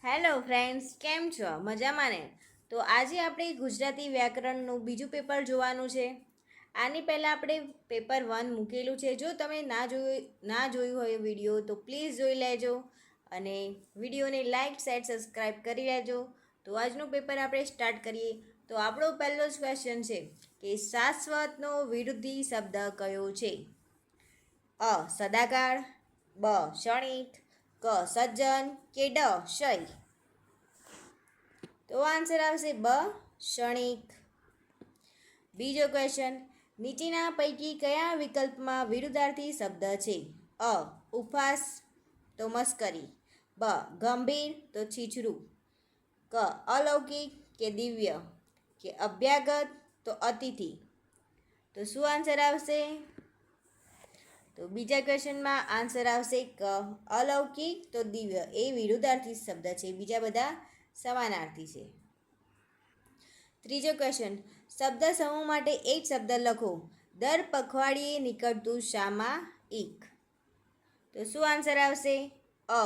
Hello friends, કેમ છો? મજામાં ને? તો આજે આપણે ગુજરાતી વ્યાકરણનું બીજું પેપર જોવાનું છે. આની પહેલાં આપણે પેપર 1 મૂકેલું છે. જો તમે ના જોયું હોય વિડીયો તો પ્લીઝ જોઈ લેજો અને વિડીયોને લાઇક શેર સબસ્ક્રાઈબ કરી લેજો. તો આજનું પેપર આપણે સ્ટાર્ટ કરીએ. તો આપણો પહેલો જ ક્વેશ્ચન છે કે શાશ્વતનો વિરુદ્ધી શબ્દ કયો છે? અ સદાકાળ, બ ક્ષણિક, ક સજ્જન કે ડ શય? તો આન્સર આવશે બ ક્ષણિક. બીજો ક્વેશ્ચન, નીચેના પૈકી કયા વિકલ્પમાં વિરુદ્ધાર્થી શબ્દ છે? અ ઉપહાસ તો મસ્કરી, બ ગંભીર તો છીછરું, ક અલૌકિક કે દિવ્ય, કે અભ્યાગત તો અતિથિ? તો શું આન્સર આવશે? તો બીજા ક્વેશ્ચનમાં આન્સર આવશે ક અલૌકિક તો દિવ્ય. એ વિરુદ્ધાર્થી શબ્દ છે, બીજા બધા સમાનાર્થી છે. ત્રીજો ક્વેશ્ચન, શબ્દ સમૂહ માટે એક શબ્દ લખો. દર પખવાડિયે નીકળતું સામાયિક. તો શું આન્સર આવશે? અ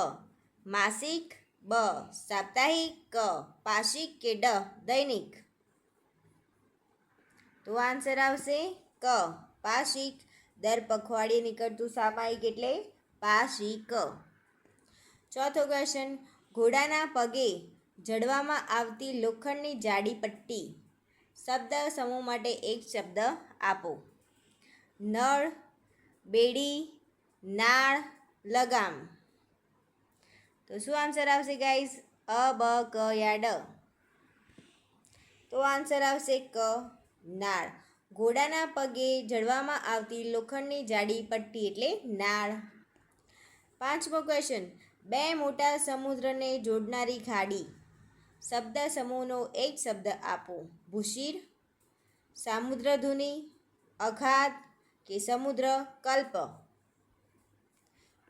માસિક, બ સાપ્તાહિક, ક પાક્ષિક કે ડ દૈનિક? તો આન્સર આવશે ક પાક્ષિક. દર પખવાડિયે નીકળતું સામાયિક એટલે પાક્ષિક. ચોથો ક્વેશ્ચન, ઘોડાના પગે જડવામાં આવતી લોખંડની જાડી પટ્ટી. શબ્દ સમૂહ માટે એક શબ્દ આપો. નળ, બેડી, નાળ, લગામ. તો શું આન્સર આવશે ગાઈઝ? અ બ ક યા ડ? તો આન્સર આવશે ક નાળ. ઘોડાના પગે જડવામાં આવતી લોખંડની જાડી પટ્ટી એટલે નાળ. પાંચમો ક્વેશ્ચન, બે મોટા સમુદ્રને જોડનારી ખાડી. શબ્દ સમૂહનો એક શબ્દ આપો. ભૂશિર, સામુદ્રધુની, અખાત કે સમુદ્ર કલ્પ?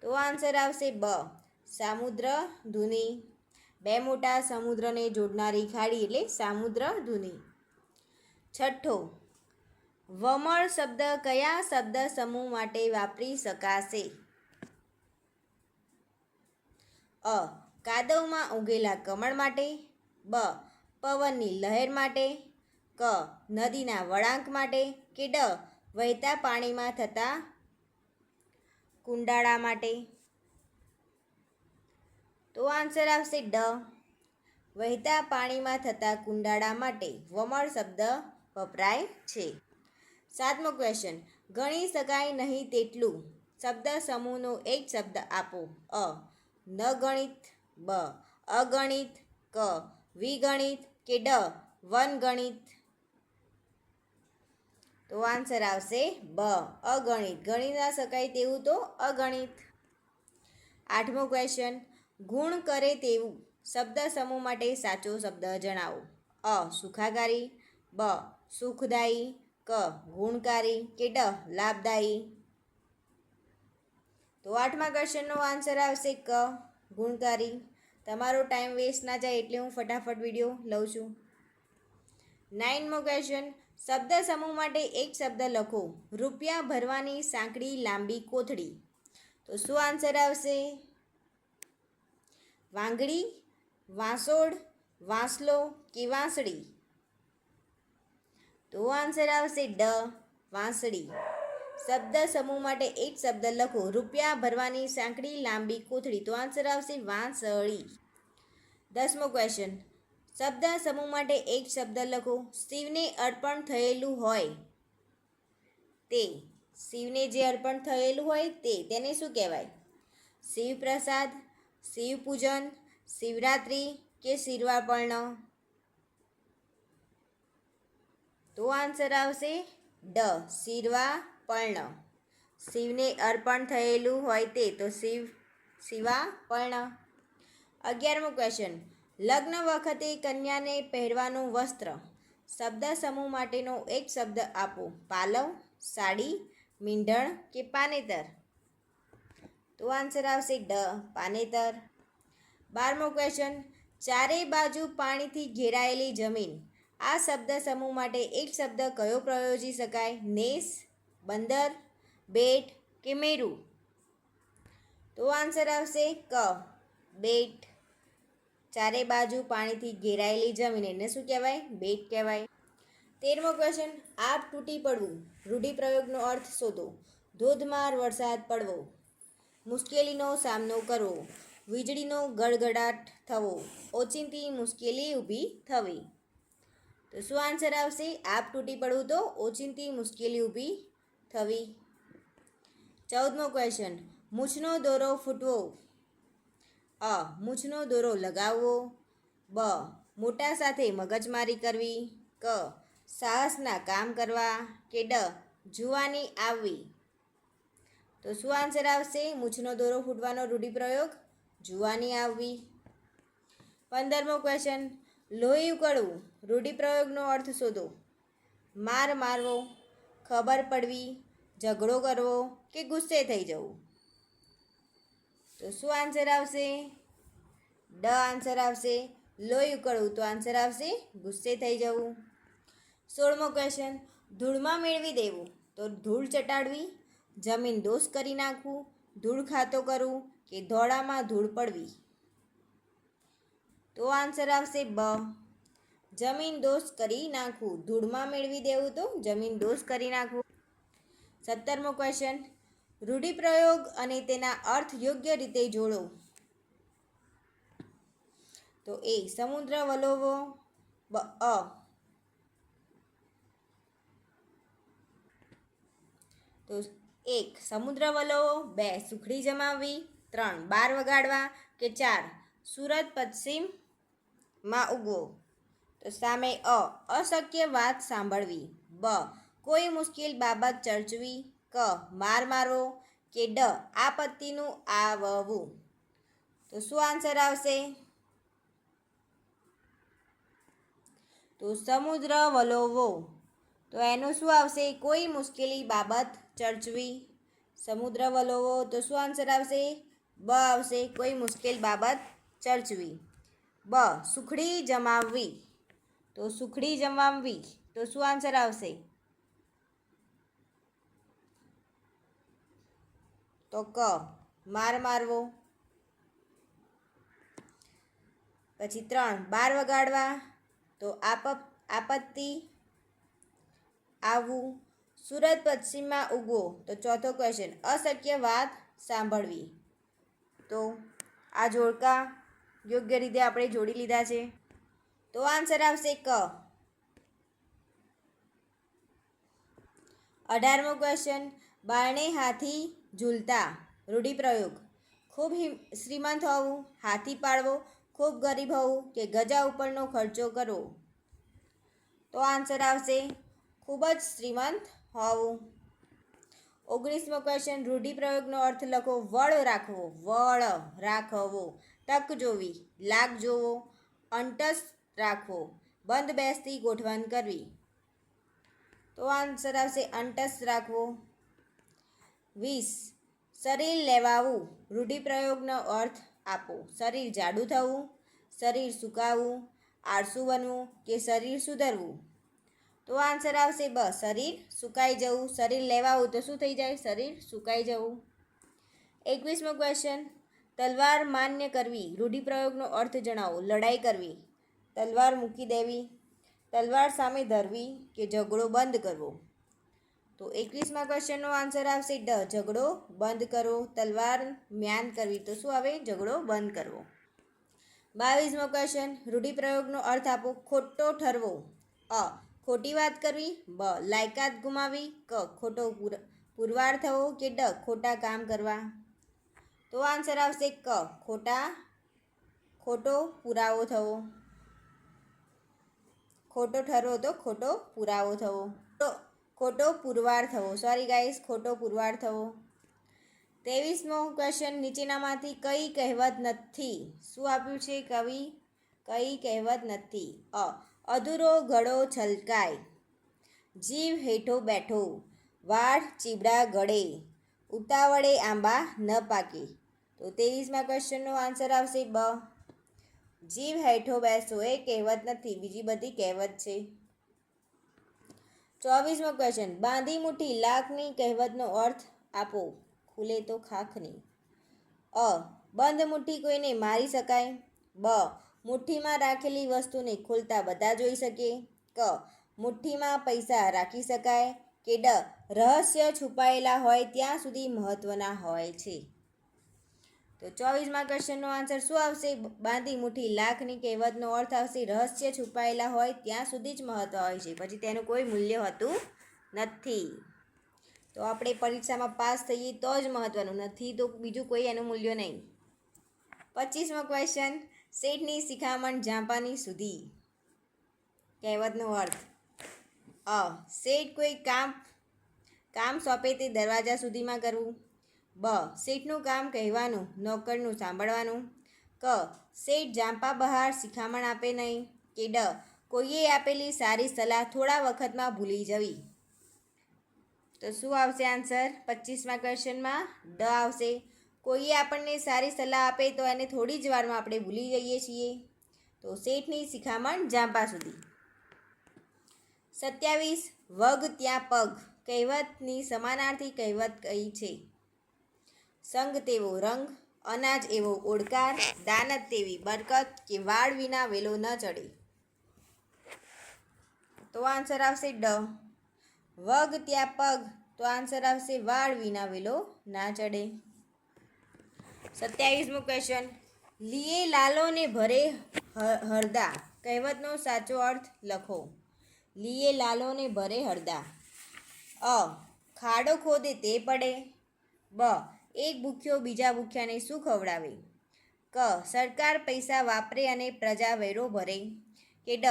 તો આન્સર આવશે બ સામુદ્રધુની. બે મોટા સમુદ્રને જોડનારી ખાડી એટલે સામુદ્રધુની. છઠ્ઠો, વમળ શબ્દ કયા શબ્દ સમૂહ માટે વાપરી શકાશે? અ કાદવમાં ઉગેલા કમળ માટે, બ પવનની લહેર માટે, ક નદીના વળાંક માટે, કે ડ વહેતા પાણીમાં થતા કુંડાળા માટે? તો આન્સર આવશે ડ વહેતા પાણીમાં થતા કુંડાળા માટે વમળ શબ્દ વપરાય છે. સાતમો ક્વેશ્ચન, ગણી શકાય નહીં તેટલું. શબ્દ સમૂહનો એક શબ્દ આપો. અ ન ગણિત, બ અગણિત, ક વિગણિત કે ડ વનગણિત? તો આન્સર આવશે બ અગણિત. ગણી ના શકાય તેવું તો અગણિત. આઠમો ક્વેશ્ચન, ગુણ કરે તેવું. શબ્દ સમૂહ માટે સાચો શબ્દ જણાવો. અ સુખાકારી, બ સુખદાયી, ક ગુણકારી કે ડ લાભદાયી? તો આઠમા ક્વેશ્ચનનો આન્સર આવશે ક ગુણકારી. તમારો ટાઈમ વેસ્ટ ના જાય એટલે હું ફટાફટ વિડીયો લઉં છું. 9મો ક્વેશ્ચન, શબ્દ સમૂહ માટે એક શબ્દ લખો. રૂપિયા ભરવાની સાંકડી લાંબી કોથળી. તો શું આન્સર આવશે? વાંગડી, વાંસોડ, વાંસલો કે વાંસળી? તો આન્સર આવશે ડ વાંસળી. શબ્દ સમૂહ માટે એક શબ્દ લખો. રૂપિયા ભરવાની સાંકડી લાંબી કોથળી. તો આન્સર આવશે વાંસળી. 10મો ક્વેશ્ચન, શબ્દ સમૂહ માટે એક શબ્દ લખો. શિવને અર્પણ થયેલું હોય તે. શિવને જે અર્પણ થયેલું હોય તેને શું કહેવાય? શિવપ્રસાદ, શિવપૂજન, શિવરાત્રિ કે શિરવાપર્ણ? તો આન્સર આવશે ડ શિરવાપર્ણ. શિવને અર્પણ થયેલું હોય તે તો શિવાપર્ણ. 11મો ક્વેશ્ચન, લગ્ન વખતે કન્યાને પહેરવાનું વસ્ત્ર. શબ્દ સમૂહ માટેનો એક શબ્દ આપો. પાલવ, સાડી, મીંઢણ કે પાનેતર? તો આન્સર આવશે ડ પાનેતર. 12મો ક્વેશ્ચન, ચારે બાજુ પાણીથી ઘેરાયેલી જમીન. આ શબ્દ સમૂહ માટે એક શબ્દ કયો પ્રયોજી શકાય? નેસ, બંદર, બેટ કે મેરુ? તો આન્સર આવશે ક બેટ. ચારે બાજુ પાણીથી ઘેરાયેલી જમીન એને શું કહેવાય? બેટ કહેવાય. 13મો ક્વેશ્ચન, આપ તૂટી પડવું. રૂઢિપ્રયોગનો અર્થ શોધો. ધોધમાર વરસાદ પડવો, મુશ્કેલીનો સામનો કરવો, વીજળીનો ગડગડાટ થવો, ઓચિંતી મુશ્કેલી ઊભી થવી. તો શું આન્સર આવશે? આપ તૂટી પડવું તો ઓચિંતી મુશ્કેલી ઊભી થવી. 14મો ક્વેશ્ચન, મૂછનો દોરો ફૂટવો. અ. મૂછનો દોરો લગાવવો. બ. મોટા સાથે મગજમારી કરવી. ક. સાહસના કામ કરવા. કે ડ. જુવાની આવવી. તો શું આન્સર આવશે? મૂછનો દોરો ફૂટવાનો રૂઢિપ્રયોગ જુવાની આવવી. 15મો ક્વેશ્ચન, લોહી ઉકળવું. રૂઢિપ્રયોગનો અર્થ શોધો. માર મારવો, ખબર પડવી, ઝઘડો કરવો કે ગુસ્સે થઈ જવું. તો શું આન્સર આવશે? ડ આન્સર આવશે. લોહી ઉકળવું તો આન્સર આવશે ગુસ્સે થઈ જવું. 16મો ક્વેશ્ચન, ધૂળમાં મેળવી દેવું. તો ધૂળ ચટાડવી, જમીન દોષ કરી નાખવું, ધૂળ ખાતો કરવું કે ધોળામાં ધૂળ પડવી. તો આન્સર આવશે બ. જમીન દોષ કરી નાખવું. ધૂળમાં મેળવી દેવું તો જમીન દોષ કરી નાખવું. 17મો ક્વેશ્ચન, રૂઢિપ્રયોગ અને તેના અર્થ યોગ્ય રીતે જોડો. તો એ. સમુદ્ર વલોવો. અ. તો 1. સમુદ્ર વલોવો. 2. સુખડી જમાવવી. 3. બાર વગાડવા. કે 4. સુરત પશ્ચિમમાં ઉગવો. તો સામે અ. અશક્ય વાત સાંભળવી. બ. કોઈ મુશ્કેલ બાબત ચર્ચવી. ક. માર મારવો. કે ડ. આપત્તિનું આવવું. તો શું આન્સર આવશે? તો સમુદ્ર વલોવો. તો એનું શું આવશે? કોઈ મુશ્કેલી બાબત ચર્ચવી. સમુદ્ર વલોવો તો શું આન્સર આવશે? બ આવશે. કોઈ મુશ્કેલ બાબત ચર્ચવી. બ. સુખડી જમાવવી. તો સુખડી જમાવવી તો શું આન્સર આવશે? તો ક. માર મારવો. પછી 3. બાર વગાડવા. તો આપત્તિ આવવું. સુરત પશ્ચિમમાં ઉગવો. તો ચોથો ક્વેશ્ચન, અશક્ય વાત સાંભળવી. તો આ જોડકા યોગ્ય રીતે આપણે જોડી લીધા છે. તો આન્સર આવશે ક. 18મો ક્વેશ્ચન, બારણે હાથી ઝૂલતા. રૂઢિપ્રયોગ. ખૂબ શ્રીમંત હોવું, હાથી પાડવો, ખૂબ ગરીબ હોવું કે ગજા ઉપરનો ખર્ચો કરવો. તો આન્સર આવશે ખૂબ જ શ્રીમંત હોવું. 19મો ક્વેશ્ચન, રૂઢિપ્રયોગનો અર્થ લખો. વળ રાખવો. વળ રાખવો. તક જોવી. લાગ જોવો. અંટસ રાખવો. બંધ બેસતી ગોઠવણ કરવી. તો આન્સર આવશે અંટસ રાખવો. 20. શરીર લેવાવું. રૂઢિપ્રયોગનો અર્થ આપો. શરીર જાડું થવું, શરીર સુકાવવું, આળસુ બનવું કે શરીર સુધરવું. તો આન્સર આવશે બ. શરીર સુકાઈ જવું. શરીર લેવાવું તો શું થઈ જાય? શરીર સુકાઈ જવું. 21મો ક્વેશ્ચન, તલવાર માન્ય કરવી. રૂઢિપ્રયોગનો અર્થ જણાવો. લડાઈ કરવી, તલવાર મૂકી દેવી, તલવાર સામે ધરવી કે ઝઘડો બંધ કરવો. તો 21મા ક્વેશ્ચનનો આન્સર આવશે ડ. ઝઘડો બંધ કરવો. તલવાર મ્યાન કરવી તો શું આવે? ઝઘડો બંધ કરવો. 22મો ક્વેશ્ચન, રૂઢિપ્રયોગનો અર્થ આપો. ખોટો ઠરવો. અ. ખોટી વાત કરવી. બ. લાયકાત ગુમાવી. ક. ખોટો પુરવાર થવો કે ડ. ખોટા કામ કરવા. તો આન્સર આવશે ક. ખોટો પુરાવો થવો. ખોટો ઠરવો તો ખોટો પુરાવો થવો. ખોટો પુરવાર થવો. સોરી ગાઈસ, ખોટો પુરવાર થવો. 23મો ક્વેશ્ચન, નીચેનામાંથી કઈ કહેવત નથી? શું આપ્યું છે? કઈ કહેવત નથી? અ. અધૂરો ઘડો છલકાય, જીવ હેઠો બેઠો, વાળ ચીબડા ગળે, ઉતાવળે આંબા ન પાકે. તો 23મા ક્વેશ્ચનનો આન્સર આવશે બ. જીવ હેઠો બેસો એ કહેવત નથી, બીજી બધી કહેવત છે. 24મો ક્વેશ્ચન, બાંધી મુઠ્ઠી લાખની કહેવતનો અર્થ આપો. ખુલે તો ખાખની. અ. બંધ મુઠ્ઠી કોઈને મારી શકાય. બ. મુઠ્ઠીમાં રાખેલી વસ્તુને ખોલતા બધા જોઈ શકે. ક મુઠ્ઠીમાં પૈસા રાખી શકાય. કે ડ રહસ્ય છુપાયેલા હોય ત્યાં સુધી મહત્ત્વના હોય છે. તો 24મા ક્વેશ્ચનનો આન્સર શું આવશે? બાંધી મુઠ્ઠી લાખની કહેવતનો અર્થ આવશે રહસ્ય છુપાયેલા હોય ત્યાં સુધી જ મહત્ત્વ હોય છે, પછી તેનું કોઈ મૂલ્ય હોતું નથી. તો આપણે પરીક્ષામાં પાસ થઈએ તો જ મહત્ત્વનું, નથી તો બીજું કોઈ એનું મૂલ્ય નહીં. 25મો ક્વેશ્ચન, શેઠની શિખામણ જાંપાની સુધી. કહેવતનો અર્થ. અ શેઠ કોઈ કામ સોંપે તે દરવાજા સુધીમાં કરવું. બ શેઠનું કામ કહેવાનું, નોકરનું સાંભળવાનું. ક શેઠ જાંપા બહાર શિખામણ આપે નહીં. કે ડ કોઈએ આપેલી સારી સલાહ થોડા વખતમાં ભૂલી જવી. તો શું આવશે આન્સર 25મા ક્વેશ્ચનમાં? ડ આવશે. કોઈએ આપણને સારી સલાહ આપે તો એને થોડી જ વારમાં આપણે ભૂલી જઈએ છીએ. તો શેઠની શિખામણ જાંપા સુધી. 27 વગ ત્યાં પગ. કહેવતની સમાનાર્થી કહેવત કઈ છે? સંગ તેવો રંગ, અનાજ એવો ઓડકાર, દાનત તેવી બરકત, કે વાળ વિના વેલો ન ચડે. તો આન્સર આવશે ડ. વગ ત્યાં પગ, તો આન્સર આવશે વાળ વિના વેલો ના ચડે. 27મો ક્વેશ્ચન, લીએ લાલો ને ભરે હરદા. કહેવતનો સાચો અર્થ લખો. લીએ લાલો ને ભરે હરદા. અ ખાડો ખોદે તે પડે. બ એક ભૂખ્યો બીજા ભૂખ્યાને શું ખવડાવે. ક સરકાર પૈસા વાપરે અને પ્રજા વેરો ભરે. કે ડ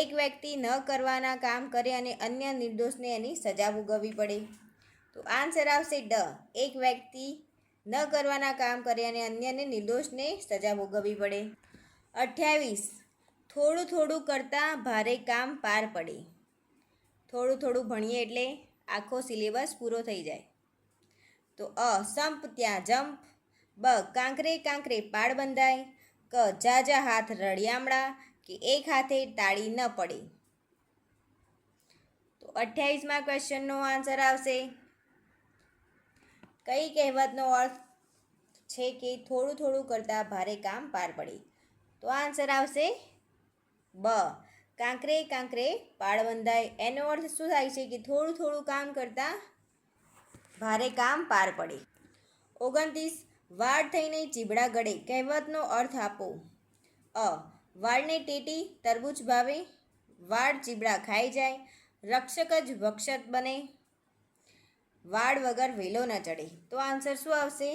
એક વ્યક્તિ ન કરવાના કામ કરે અને અન્ય નિર્દોષને એની સજા ભોગવવી પડે. તો આન્સર આવશે ડ. એક વ્યક્તિ ન કરવાના કામ કરે અને અન્યને નિર્દોષને સજા ભોગવવી પડે. 28 થોડું થોડું કરતાં ભારે કામ પાર પડે. થોડું થોડું ભણીએ એટલે આખો સિલેબસ પૂરો થઈ જાય. તો અ સંપ ત્યાં જંપ. બ કાંકરે કાંકરે પાળ બંધાય. ક જાજા હાથ રળિયામણા, કે એક હાથે તાળી ન પડે. તો 28મા ક્વેશ્ચનનો આન્સર આવશે. કઈ કહેવતનો અર્થ છે કે થોડું થોડું કરતાં ભારે કામ પાર પડે? તો આન્સર આવશે બ કાંકરે કાંકરે પાળ બંધાય. એનો અર્થ શું થાય છે કે થોડું થોડું કામ કરતાં ભારે કામ પાર પડે. 29 વાડ થઈને ચીબડા ગળે. કહેવતનો અર્થ આપો. અ વાડને ટેટી તરબૂચ ભાવે. વાડ ચીબડા ખાઈ જાય. રક્ષક જ ભક્ષક બને. વાડ વગર વેલો ન ચડે. તો આન્સર શું આવશે?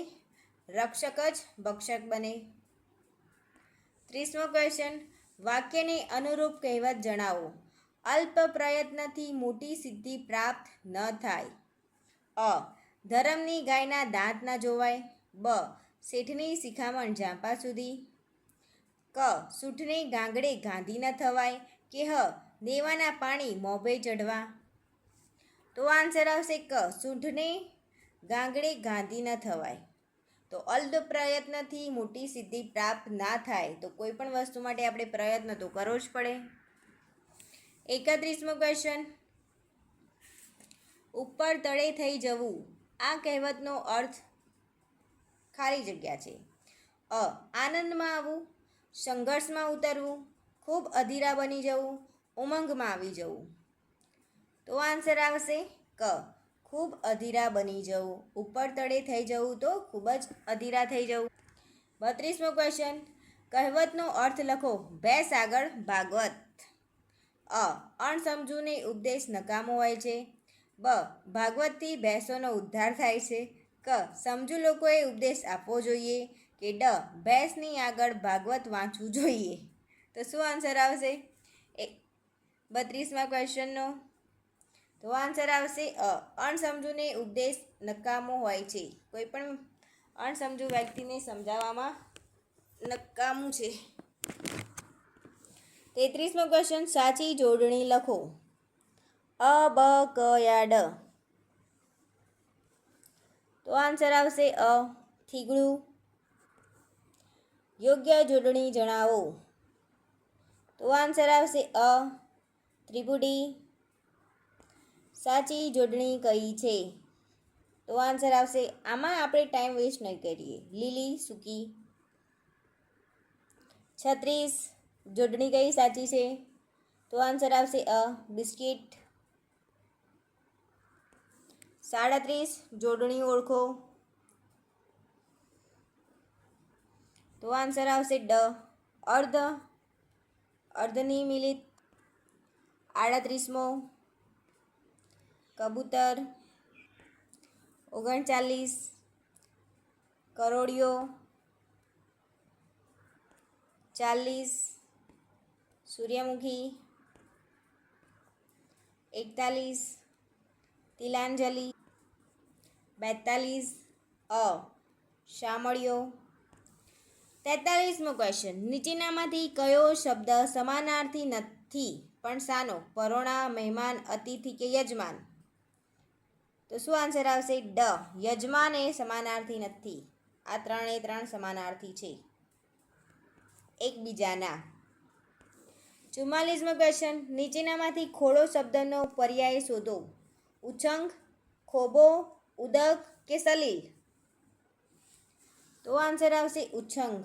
રક્ષક જ ભક્ષક બને. 30મો ક્વેશ્ચન, વાક્યને અનુરૂપ કહેવત જણાવો. અલ્પ પ્રયત્નથી મોટી સિદ્ધિ પ્રાપ્ત ન થાય. અ ધરમની ગાયના દાંત ન જોવાય. બ શેઠની શિખામણ જાંપા સુધી. ક સૂઠને ગાંગડે ગાંધી ન થવાય. કે હ દેવાના પાણી મોભે ચઢવા. તો આન્સર આવશે ક સૂઠને ગાંગડે ગાંધી ન થવાય. તો અલ્પ પ્રયત્નથી મોટી સિદ્ધિ પ્રાપ્ત ના થાય. તો કોઈ પણ વસ્તુ માટે આપણે પ્રયત્ન તો કરવો જ પડે. 31મો ક્વેશ્ચન, ઉપર તળે થઈ જવું. આ કહેવતનો અર્થ ખાલી જગ્યા છે. અ આનંદમાં આવવું. સંઘર્ષમાં ઉતરવું. ખૂબ અધીરા બની જવું. ઉમંગમાં આવી જવું. તો આન્સર આવશે ક ખૂબ અધીરા બની જવું. ઉપર તળે થઈ જવું તો ખૂબ જ અધીરા થઈ જવું. 32મો ક્વેશ્ચન, કહેવતનો અર્થ લખો. ભેંસ આગળ ભાગવત. અ અણસમજુને ઉપદેશ નકામો હોય છે. બ ભાગવતથી ભેંસોનો ઉદ્ધાર થાય છે. ક સમજુ લોકોએ ઉપદેશ આપવો જોઈએ. કે ડ ભેંસની આગળ ભાગવત વાંચવું જોઈએ. તો શું આન્સર આવશે 32મા ક્વેશ્ચનનો? તો આન્સર આવશે અ અણસમજુને ઉપદેશ નકામો હોય છે. કોઈ પણ અણસમજુ વ્યક્તિને સમજાવવામાં નકામું છે. 33મો ક્વેશ્ચન, સાચી જોડણી લખો. અ બ ક યા ડ. તો આન્સર આવશે અ થીગડું. યોગ્ય જોડણી જણાવો. તો આન્સર આવશે અ ત્રિપુટી. સાચી જોડણી કઈ છે? તો આન્સર આવશે, આમાં આપણે ટાઈમ વેસ્ટ નહીં કરીએ, લીલી સૂકી. 36 જોડણી કઈ સાચી છે? તો આન્સર આવશે અ બિસ્કિટ. 37 જોડણી ઓળખો. તો આન્સર આવશે ડ અર્ધ. અર્ધનિમિલિત. 38મો કબૂતર. 39 કરોડિયો. 40 સૂર્યમુખી. 41 તિલાંજલિ. 42 અ શામળિયો. 43મો ક્વેશ્ચન, નીચેનામાંથી કયો શબ્દ સમાનાર્થી નથી પણ શાનો? પરોણા, મહેમાન, અતિથિ કે યજમાન? તો શું આન્સર આવશે? ડ યજમાન એ સમાનાર્થી નથી. આ ત્રણ સમાનાર્થી છે એકબીજાના. 44મો ક્વેશ્ચન, નીચેનામાંથી ખોડો શબ્દનો પર્યાય શોધો. ઉછંગ, ખોબો, ઉદક કે સલીલ? તો આન્સર આવશે ઉછંગ.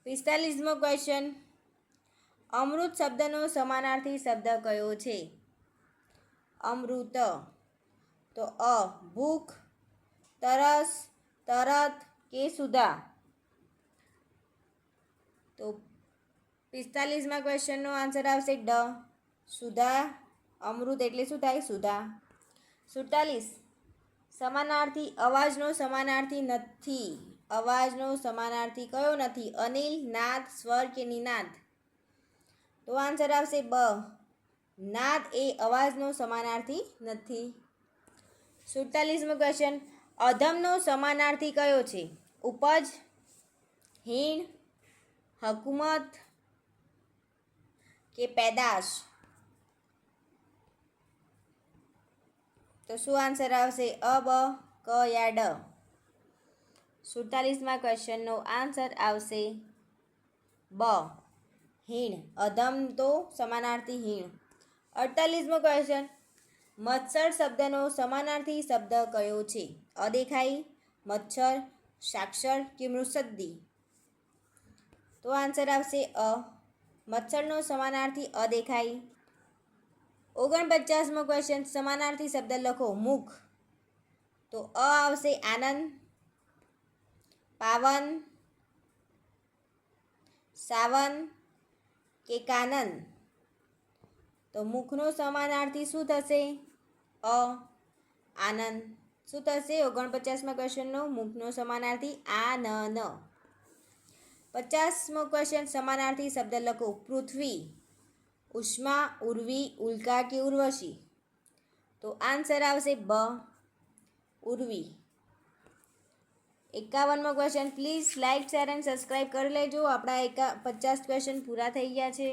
45મો ક્વેશ્ચન, અમૃત શબ્દનો સમાનાર્થી શબ્દ કયો છે? અમૃત. તો અ ભૂખ, તરસ, તરત કે સુધા? તો 45મા ક્વેશ્ચનનો આન્સર આવશે ડ સુધા. અમૃત એટલે શું થાય? સુધા. 47 સમાનાર્થી અવાજનો સમાનાર્થી નથી. અવાજનો સમાનાર્થી કયો નથી? અનિલ, નાદ, સ્વર કે નિનાદ? તો આન્સર આવશે બ નાદ એ અવાજનો સમાનાર્થી નથી. 47મો ક્વેશ્ચન, અધમનો સમાનાર્થી કયો છે? ઉપજ, હીણ, હકુમત કે પેદાશ? તો શું આન્સર આવશે? અ બ ક યા ડ? 47મા ક્વેશ્ચનનો આન્સર આવશે બ હીણ. અધમ તો સમાનાર્થી હીણ. 48મો ક્વેશ્ચન, મત્સર શબ્દનો સમાનાર્થી શબ્દ કયો છે? અદેખાઈ, મચ્છર, સાક્ષર કે મૃષદ્દી? તો આન્સર આવશે અ મચ્છરનો સમાનાર્થી અદેખાઈ. 49મો ક્વેશ્ચન, સમાનાર્થી શબ્દ લખો. મુખ. તો અ આવશે આનંદ, પાવન, સાવન કે કાનન? તો મુખનો સમાનાર્થી શું થશે? અ આનંદ. શું થશે 49મા ક્વેશ્ચનનો મુખનો સમાનાર્થી? આનન. 50મો ક્વેશ્ચન, સમાનાર્થી શબ્દ લખો. પૃથ્વી, ઉષ્મા, ઉર્વી, ઉલ્કા કે ઉર્વશી? તો આન્સર આવશે બ ઉર્વી. 51મો question, please like, share and subscribe કરી લેજો. આપણા 50 ક્વેશ્ચન પૂરા થઈ ગયા છે.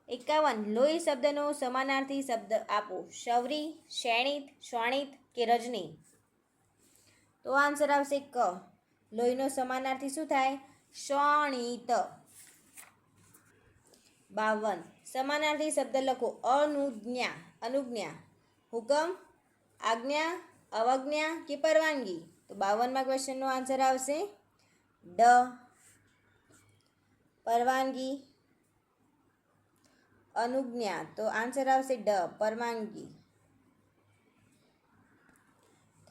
51 લોહી શબ્દનો સમાનાર્થી શબ્દ આપો. શૌરી, શેણિત, શ્વાણિત કે રજની? તો આન્સર આવશે ક લોહીનો સમાનાર્થી શું થાય? શોણિત. 52 સમાનાર્થી શબ્દ લખો. અનુજ્ઞા, અનુજ્ઞા, હુકમ, આજ્ઞા, અવજ્ઞા કે પરવાનગી? તો 52મા ક્વેશ્ચનનો આન્સર આવશે ડ પરવાનગી. અનુજ્ઞા, તો આન્સર આવશે ડ પરવાનગી.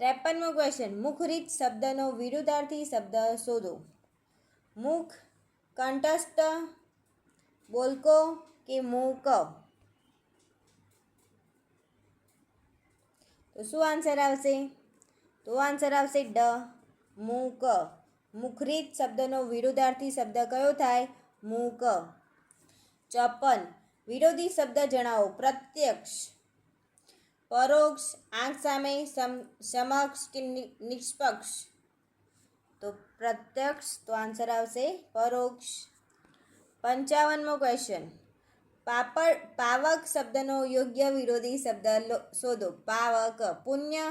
53મો ક્વેશ્ચન, મુખરીત શબ્દનો વિરુદ્ધાર્થી શબ્દ શોધો. મુખ, કંઠસ્થ, બોલકો કે મૂક? તો શું આન્સર આવશે? તો આન્સર આવશે ડ મૂક. મુખરીત શબ્દનો વિરુદ્ધાર્થી શબ્દ કયો થાય? મૂક. 54 વિરોધી શબ્દ જણાવો. પ્રત્યક્ષ, પરોક્ષ, આંખ સામે, સમક્ષ કે નિષ્પક્ષ? તો પ્રત્યક્ષ. તો આન્સર આવશે પરોક્ષ. 55મો ક્વેશ્ચન, પાવક શબ્દનો યોગ્ય વિરોધી શબ્દ શોધો. પાવક, પુણ્ય,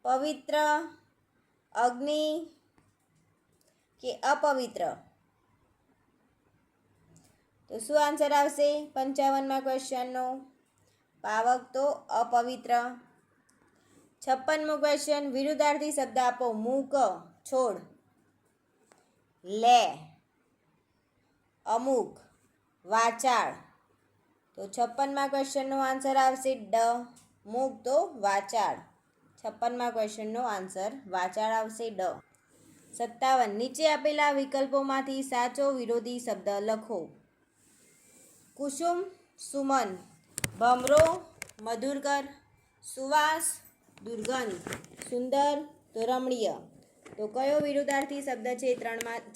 પવિત્ર, અગ્નિ કે અપવિત્ર? તો શું આન્સર આવશે 55મા ક્વેશ્ચનનો? પાવક તો અપવિત્ર. 56મો ક્વેશ્ચન, વિરુદ્ધાર્થી શબ્દ આપો. મૂક, છોડ, લે. અમુક, વાચાળ. તો 56મા ક્વેશ્ચનનો આન્સર આવશે ડ. મૂક તો વાચાળ. 56મા ક્વેશ્ચનનો આન્સર વાચાળ આવશે ડ. 57 નીચે આપેલા વિકલ્પોમાંથી સાચો વિરોધી શબ્દ લખો. કુસુમ સુમન, ભમરો મધુરકર, સુવાસ દુર્ગંધ, સુંદર તો રમણીય. તો કયો વિરુદ્ધાર્થી શબ્દ છે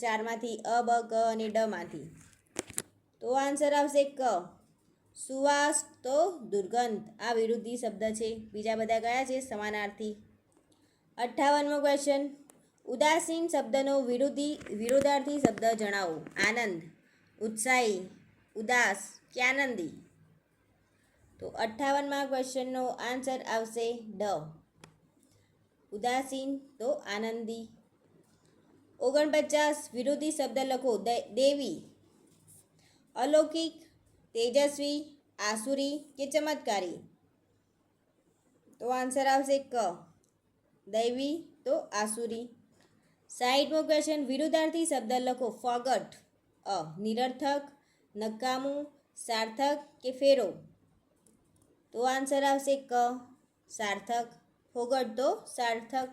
ચારમાંથી? અ, બ, ક અને ડમાંથી? તો આન્સર આવશે ક. સુવાસ તો દુર્ગંધ આ વિરુદ્ધી શબ્દ છે. બીજા બધા કયા છે? સમાનાર્થી. 58મો ક્વેશ્ચન, ઉદાસીન શબ્દનો વિરોધાર્થી શબ્દ જણાવો. આનંદ, ઉત્સાહી, ઉદાસ કે આનંદી? તો 58મા ક્વેશ્ચનનો આન્સર આવશે ડ. ઉદાસીન તો આનંદી. 49 વિરોધી શબ્દ લખો. દેવી, અલૌકિક, તેજસ્વી, આસુરી કે ચમત્કારી? તો આન્સર આવશે ક. દૈવી તો આસુરી. 60મો ક્વેશ્ચન, વિરુદ્ધાર્થી શબ્દ લખો. ફોગટ, નિરર્થક, નકામું, સાર્થક કે ફેરો? તો આન્સર આવશે ક. સાર્થક. ફોગટ તો સાર્થક.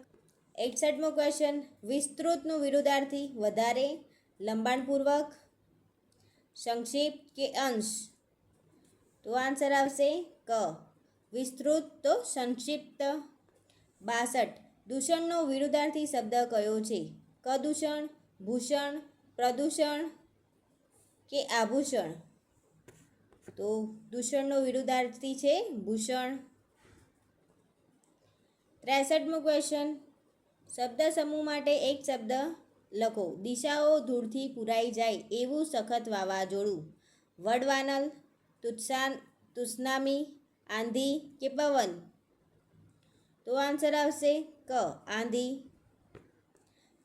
61મો ક્વેશ્ચન, વિસ્તૃતનું વિરુદ્ધાર્થી. વધારે, લંબાણપૂર્વક, સંક્ષિપ્ત કે અંશ? તો આન્સર આવશે ક. વિસ્તૃત તો સંક્ષિપ્ત. 62 દૂષણનો વિરુદ્ધાર્થી શબ્દ કયો છે? કદૂષણ, ભૂષણ, પ્રદૂષણ કે આભૂષણ? તો દૂષણનો વિરુદ્ધાર્થી છે ભૂષણ. 63મો ક્વેશ્ચન, શબ્દ સમૂહ માટે એક શબ્દ લખો. દિશાઓ ધૂળથી પુરાઈ જાય એવું સખત વાવાઝોડું. વડવાનલ, તુસ્નામી, આંધી કે પવન? તો આન્સર આવશે ક. આંધી.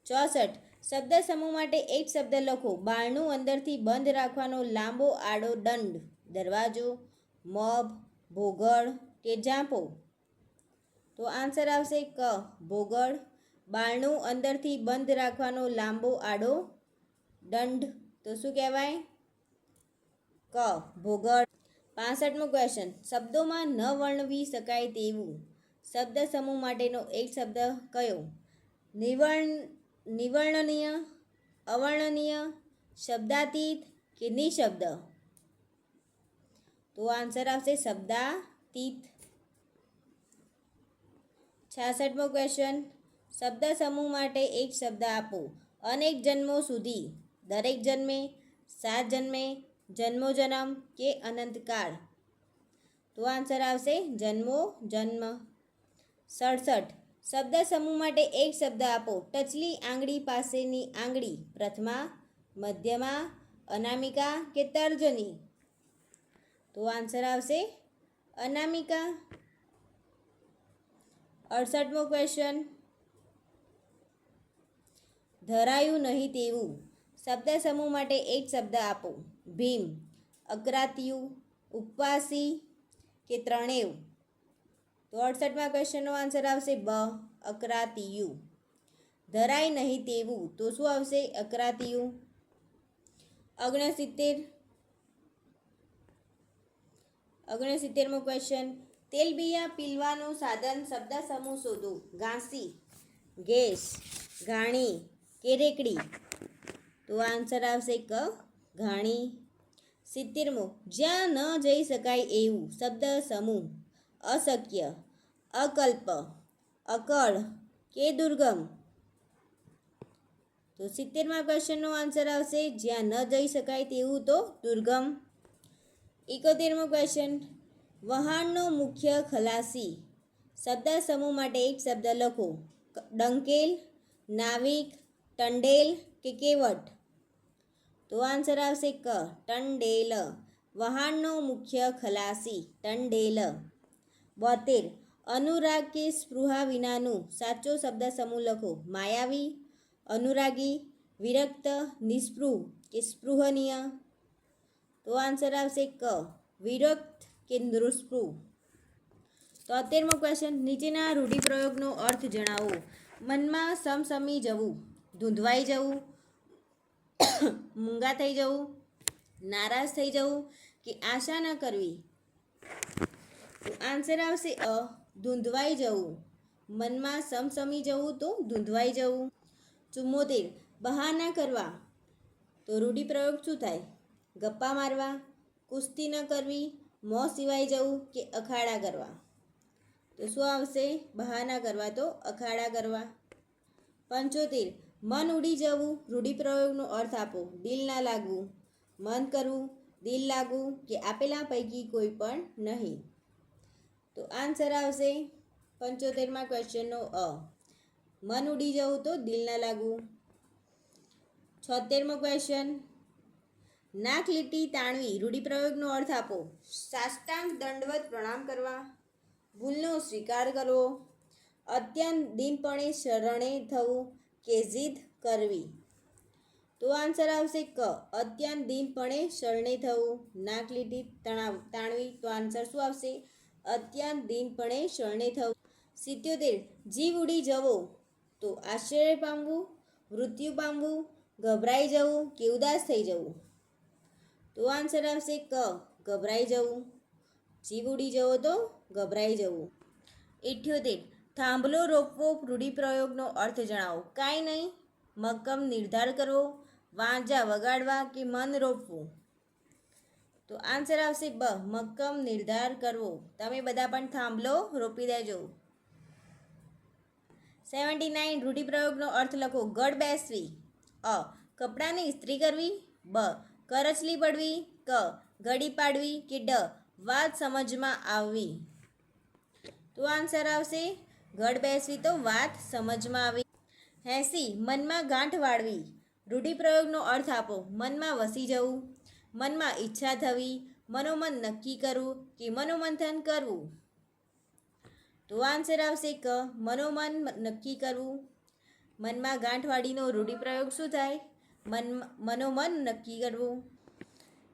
64 શબ્દ સમૂહ માટે એક શબ્દ લખો. બારણું અંદરથી બંધ રાખવાનો લાંબો આડો દંડ. દરવાજો, મબ, ભોગળ કે ઝાંપો? તો આન્સર આવશે ક. ભોગળ. બારણું અંદરથી બંધ રાખવાનો લાંબો આડો દંડ તો શું કહેવાય? ક. ભોગળ. 65મો ક્વેશ્ચન, શબ્દોમાં ન વર્ણવી શકાય તેવું શબ્દ સમૂહ માટેનો એક શબ્દ કયો? નિવર્ણનીય, અવર્ણનીય, શબ્દાતીત કે નિશબ્દ? તો આન્સર આવશે શબ્દાતીત. 66મો ક્વેશ્ચન, શબ્દ સમૂહ માટે એક શબ્દ આપો. અનેક જન્મો સુધી, દરેક જન્મે, 7 જન્મે, જન્મોજન્મ કે અનંતકાળ? તો આન્સર આવશે જન્મો જન્મ. 67 શબ્દ સમૂહ માટે એક શબ્દ આપો. ટચલી આંગળી પાસેની આંગળી. પ્રથમા, મધ્યમા, અનામિકા કે તર્જની? તો આન્સર આવશે અનામિકા. 68મો ક્વેશ્ચન, ધરાયું નહીં તેવું શબ્દ સમૂહ માટે એક શબ્દ આપો. ભીમ, અક્રાતિયું, ઉપવાસી કે ત્રણેવ? તો 68મા ક્વેશ્ચનનો આન્સર આવશે બ. અક્રાતિયું. ધરાય નહીં તેવું તો શું આવશે? અક્રાતિયું. 69મો ક્વેશ્ચન, તેલબિયા પીલવાનું સાધન શબ્દ સમૂહ શોધો. ઘાંસી, ગેસ, ઘાણી કે રેકડી? તો આન્સર આવશે ક. ઘાણી. 70મો, જ્યાં ન જઈ શકાય એવું શબ્દ સમૂહ. અશક્ય, અકલ્પ, અકળ કે દુર્ગમ? તો 70મા ક્વેશ્ચનનો આન્સર આવશે જ્યાં ન જઈ શકાય તેવું તો દુર્ગમ. 71મો ક્વેશ્ચન, વહાણનો મુખ્ય ખલાસી શબ્દ સમૂહ માટે એક શબ્દ લખો. ડંકેલ, નાવિક, ટંડેલ કે કેવટ? તો આન્સર આવશે ક. ટંડેલ. વહાણનો મુખ્ય ખલાસી ટંડેલ. 72 અનુરાગ કે સ્પૃહા વિનાનું સાચો શબ્દ સમૂહ લખો. માયાવી, અનુરાગી, વિરક્ત, નિસ્પૃહ કે સ્પૃહનીય? તો આન્સર આવશે ક. વિરક્ત કે નિસ્પૃહ. 73મો ક્વેશ્ચન, નીચેના રૂઢિપ્રયોગનો અર્થ જણાવો. મનમાં સમસમી જવું, ધૂંધવાઈ જવું, મૂંગા થઈ જવું, નારાજ થઈ જવું કે આશા ન કરવી. તો આન્સર આવશે અ, ધૂંધવાઈ જવું. મનમાં સમસમી જવું તો ધૂંધવાઈ જવું. 74, બહાના કરવા. તો રૂઢિપ્રયોગ શું થાય? ગપ્પા મારવા, કુસ્તી ન કરવી, મોં સિવાય જવું કે અખાડા કરવા. તો શું આવશે? બહાના કરવા તો અખાડા કરવા. 75, મન ઉડી જવું. રૂઢિપ્રયોગનો અર્થ આપો. દિલ ના લાગવું, મન કરવું, દિલ લાગવું કે આપેલા પૈકી કોઈ પણ નહીં. તો આન્સર આવશે 75માં ક્વેશ્ચનનો અ, મન ઉડી જવું તો દિલ ના લાગવું. 76મો ક્વેશ્ચન, નાક લીટી તાણવી. રૂઢિપ્રયોગનો અર્થ આપો. સાષ્ટાંગ દંડવત પ્રણામ કરવા, ભૂલનો સ્વીકાર કરવો, અત્યંત દીનપણે શરણે થવું કે જીદ કરવી. તો આન્સર આવશે ક, અત્યંત દીનપણે શરણે થવું. નાક લીટી તાણવી. તો આન્સર શું આવશે? અત્યંત દીનપણે શરણે થવું. 77, જીવ ઉડી જવો. તો આશ્ચર્ય પામવું, મૃત્યુ પામવું, ગભરાઈ જવું કે ઉદાસ થઈ જવું. તો આન્સર આવશે ક, ગભરાઈ જવું. જીવ ઉડી જવો તો ગભરાઈ જવું. 78, થાંભલો રોપવો. રૂઢિપ્રયોગનો અર્થ જણાવો. કાંઈ નહીં, મક્કમ નિર્ધાર કરવો, વાંજા વગાડવા કે મન રોપવું. તો આન્સર આવશે બ, મક્કમ નિર્ધાર કરવો. તમે બધા પણ થાંભલો રોપી દેજો. 79, રૂઢિપ્રયોગનો અર્થ લખો. ગળ બેસવી. અ, કપડાની ઇસ્ત્રી કરવી. બ, કરચલી પડવી. ક, ઘડી પાડવી કે ડ, વાત સમજમાં આવવી. તો આન્સર આવશે ગળ બેસવી તો વાત સમજમાં આવી. 80, મનમાં ગાંઠ વાળવી. રૂઢિપ્રયોગનો અર્થ આપો. મનમાં વસી જવું, મનમાં ઈચ્છા થવી, મનોમન નક્કી કરવું કે મનોમંથન કરવું. તો આન્સર આવશે ક, મનોમન નક્કી કરવું. મનમાં ગાંઠ વાળીનો રૂઢિપ્રયોગ શું થાય? મનોમન નક્કી કરવું.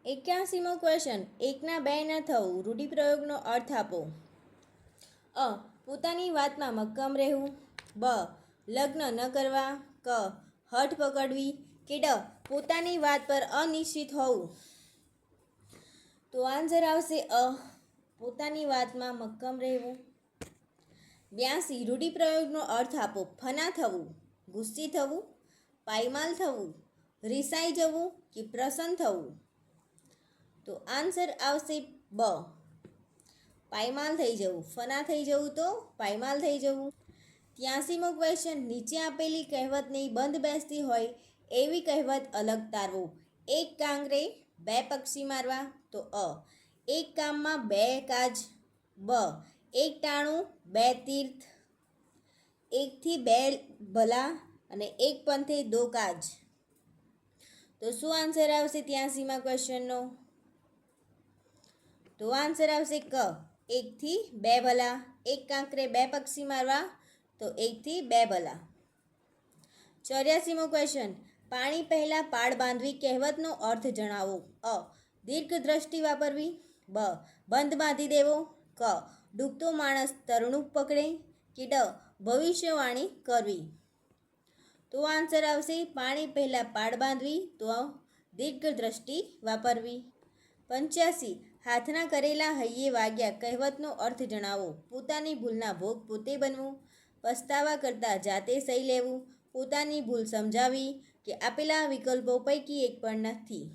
81મો ક્વેશ્ચન, એકના બે ન થવું. રૂઢિપ્રયોગનો અર્થ આપો. અ, પોતાની વાતમાં મક્કમ રહેવું. બ, લગ્ન ન કરવા. ક, હઠ પકડવી કે ડ, પોતાની વાત પર અનિશ્ચિત હોવું. તો આન્સર આવશે અ, પોતાની વાતમાં મક્કમ રહેવું. 82, રૂઢિપ્રયોગનો અર્થ આપો. ફના થવું, ગુસ્સે થવું, પાયમાલ થવું, રિસાઈ જવું કે પ્રસન્ન થવું. તો આન્સર આવશે બ, પાયમાલ થઈ જવું. ફના થઈ જવું તો પાયમાલ થઈ જવું. 83મો ક્વેશ્ચન, નીચે આપેલી કહેવતની બંધ બેસતી હોય એવી કહેવત અલગ તારવો. એક કાંગરે બે પક્ષી મારવા. તો અ, એક કામમાં બે કાજ. બ, એક ટાણું બે તીર્થ, એકથી બે ભલા અને એક પંથે દો કાજ. તો શું આન્સર આવશે 83મા ક્વેશ્ચનનો? તો આન્સર આવશે ક, એકથી બે ભલા. એક કાંકરે બે પક્ષી મારવા. તો એકથી બે ભલા. 84મો ક્વેશ્ચન, પાણી પહેલાં પાળ બાંધવી કહેવતનો અર્થ જણાવો. અ, દીર્ઘ દ્રષ્ટિ વાપરવી. બ, બંધ બાંધી દેવો. ક, ડૂબતો માણસ તરણું પકડે કે ડ, ભવિષ્યવાણી કરવી. તો આન્સર આવશે પાણી પહેલાં પાળ બાંધવી. તો દીર્ઘ દ્રષ્ટિ વાપરવી. 85, હાથના કરેલા હૈયે વાગ્યા કહેવતનો અર્થ જણાવો. પોતાની ભૂલના ભોગ પોતે બનવું, પસ્તાવા કરતાં જાતે સહી લેવું, પોતાની ભૂલ સમજાવી કે આપેલા વિકલ્પો પૈકી એક પણ નથી.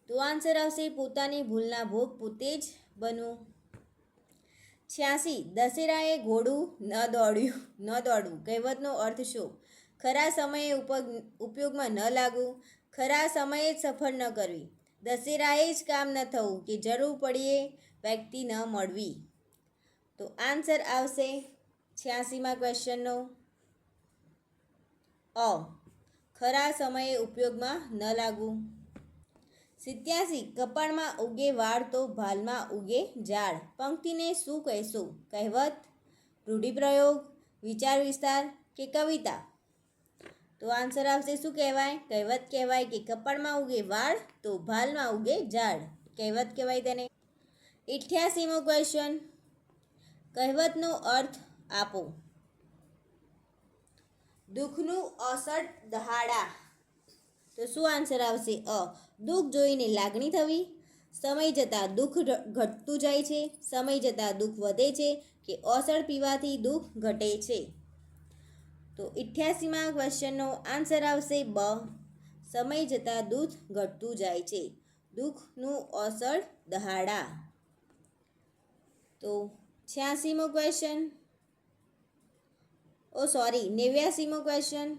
તો આન્સર આવશે પોતાની ભૂલના ભોગ પોતે જ બનવું. 86, દશેરાએ ઘોડું ન દોડવું કહેવતનો અર્થ શું? ખરા સમયે ઉપયોગમાં ન લાગવું, ખરા સમયે જ સફળ ન કરવી, દશેરાએ જ કામ ન થવું કે જરૂર પડીએ વ્યક્તિ ન મળવી. તો આન્સર આવશે 86મા ક્વેશ્ચનનો અ, ખરા સમયે ઉપયોગમાં ન લાગવું. 87, કપાળમાં ઉગે વાળ તો ભાલમાં ઉગે ઝાડ. પંક્તિને શું કહેશો? કહેવત, રૂઢિપ્રયોગ, વિચાર વિસ્તાર કે કવિતા. તો આન્સર આવશે શું કહેવાય? કહેવત કહેવાય કે કપાળમાં ઉગે વાળ તો ભાલમાં ઉગે ઝાડ. કહેવત કહેવાય તેને. 88મો ક્વેશ્ચન, કહેવતનો અર્થ આપો. દુઃખનું અસટ દહાડા. તો તો શું આન્સર આવશે? દુઃખ જોઈને લાગણી થવી, સમય જતાં દુઃખ ઘટતું જાય છે, સમય જતાં દુઃખ વધે છે, કે ઓસળ પીવાથી દુઃખ ઘટે છે. તો 88મા ક્વેશ્ચનનો આન્સર આવશે બ, સમય જતાં દુઃખ ઘટતું જાય છે, દુઃખનું ઓસળ દહાડા. તો 86મો ક્વેશ્ચન, 89મો ક્વેશ્ચન,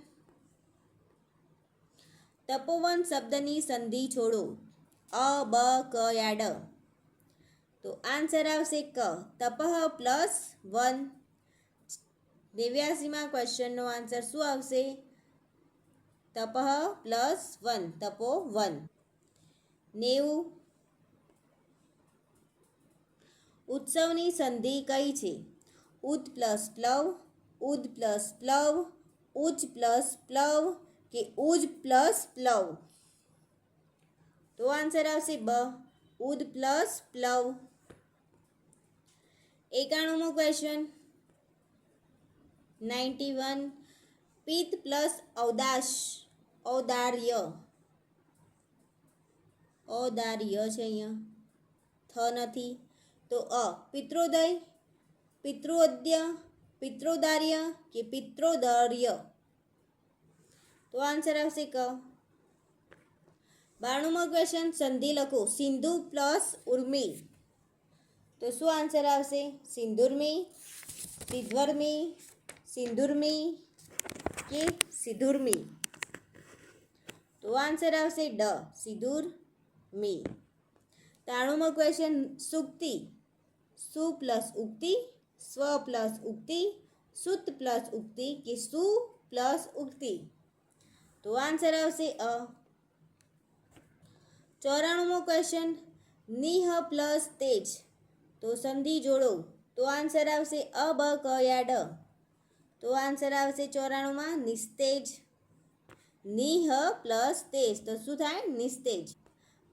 તપોવન શબ્દની સંધિ છોડો. અ બ ક યા ડ. તો આન્સર આવશે ક, તપઃ પ્લસ વન. 89મા ક્વેશ્ચનનો આન્સર શું આવશે? તપઃ પ્લસ વન, તપોવન. 90, ઉત્સવની સંધિ કઈ છે? ઉદ પ્લસ પ્લવ, ઉદ પ્લસ પ્લવ, ઉચ્ચ પ્લસ પ્લવ, કે ઉજ પ્લસ પ્લવ. તો આન્સર આવશે બ, ઉદ પ્લસ પ્લવ. 91મો ક્વેશ્ચન, 91, પિત્ત પ્લસ ઔદાશ, ઔદાર્ય, ઔદાર્ય છે અહીંયા, થ નથી. તો પિત્રોદય, પિત્રોદ્ય, પિત્રોદાર્ય, કે પિત્રોદર્ય. તો આન્સર આવશે ક. 92મો ક્વેશ્ચન, સંધિ લખો. સિંધુ પ્લસ ઉર્મી. તો શું આન્સર આવશે? સિંધુર્મી, સિદ્ધવર્મી, સિંધુર્મી, કે સિધુર્મી. તો આન્સર આવશે ડ, સિધુર્મી. 93મો ક્વેશ્ચન, સુક્તિ. સુ પ્લસ ઉક્તિ, સ્વ પ્લસ ઉક્તિ, સુત પ્લસ ઉક્તિ, કે સુ પ્લસ ઉક્તિ. તો આન્સર આવશે અ. 94મો ક્વેશ્ચન, નિહ પ્લસ તેજ. તો સંધિ જોડો. તો આન્સર આવશે અ બ ક યા ડ. તો આન્સર આવશે 94માં નિસ્તેજ. નિહ પ્લસ તેજ, તો શું થાય? નિસ્તેજ.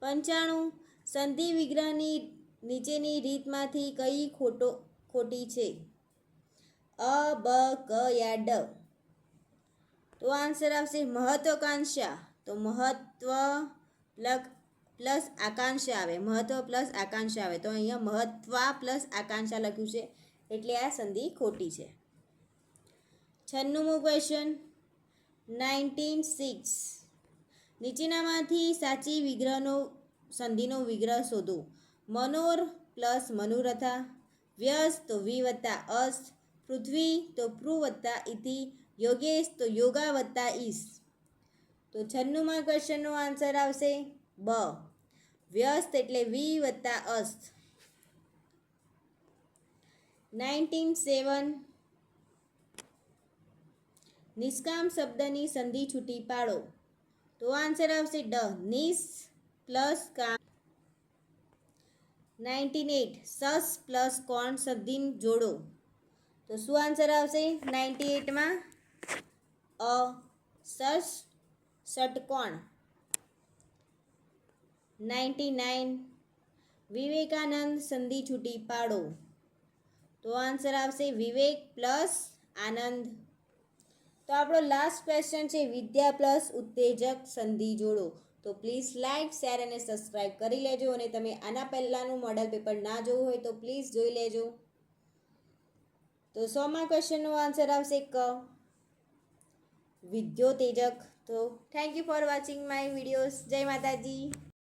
95, સંધિ વિગ્રહની નીચેની રીતમાંથી કઈ ખોટી છે? અ બ ક યા ડ. તો આન્સર આવશે મહત્વાકાંક્ષા. તો મહત્વ પ્લસ આકાંક્ષા આવે, મહત્વ પ્લસ આકાંક્ષા આવે. તો અહીંયા મહત્વા પ્લસ આકાંક્ષા લખ્યું છે, એટલે આ સંધિ ખોટી છે. 96મો ક્વેશ્ચન, 96, નીચેનામાંથી સાચી સંધિનો વિગ્રહ શોધો. મનોર પ્લસ મનુરથા, વ્યસ તો વિ વત્તા અસ, પૃથ્વી તો પૃ વત્તા ઇતિ, યોગેશ તો યોગા વત્તા ઈસ. તો 96મા ક્વેશ્ચનનો આન્સર આવશે બ, વ્યસ્ત એટલે વિ વત્તા અસ. 97, નિષ્કામ શબ્દની સંધિ છૂટી પાડો. તો આન્સર આવશે ડ, નિસ પ્લસ કામ. 98, સસ પ્લસ કોણ સંધિ જોડો. તો શું આન્સર આવશે 98માં? અ, સસ ષટકોણ. 99, વિવેકાનંદ સંધિ છૂટી પાડો. તો આન્સર આવશે વિવેક પ્લસ આનંદ. તો આપણો લાસ્ટ ક્વેશ્ચન છે, વિદ્યા પ્લસ ઉત્તેજક સંધિ જોડો. તો પ્લીઝ લાઇક, શેર અને સબસ્ક્રાઈબ કરી લેજો. અને તમે આના પહેલાંનું મોડલ પેપર ના જોવું હોય તો પ્લીઝ જોઈ લેજો. તો 100મા ક્વેશ્ચનનો આન્સર આવશે ક, વિદ્યોતેજક. તો thank you for watching my videos. જય માતાજી.